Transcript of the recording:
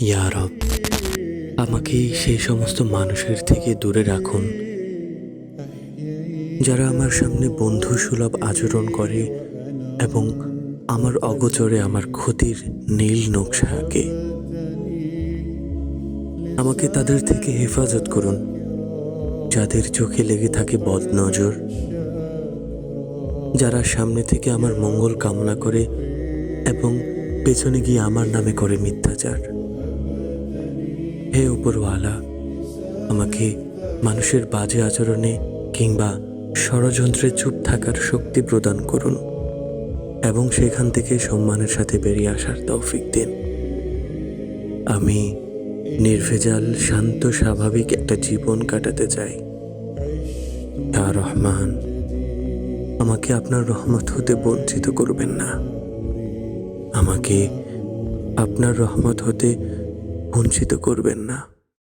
ইয়া রব, আমাকে সেই সমস্ত মানুষের থেকে দূরে রাখুন যারা আমার সামনে বন্ধুসুলভ আচরণ করে এবং আমার অগোচরে আমার ক্ষতির নীল নকশা আঁকে। আমাকে তাদের থেকে হেফাজত করুন যাদের চোখে লেগে থাকে বদনজর, যারা সামনে থেকে আমার মঙ্গল কামনা করে এবং পেছনে গিয়ে আমার নামে করে মিথ্যাচার। হে উপরওয়ালা, আমাকে মানুষের বাজে আচরণে কিংবা ষড়যন্ত্রে চুপ থাকার শক্তি প্রদান করুন এবং সেখান থেকে সম্মানের সাথে বেরিয়ে আসার তৌফিক দিন। আমি নির্ভেজাল, শান্ত, স্বাভাবিক একটা জীবন কাটাতে চাই। ইয়া রহমান, আমাকে আপনার রহমত হতে বঞ্চিত করবেন না। আমাকে আপনার রহমত হতে বঞ্চিত করবেন না।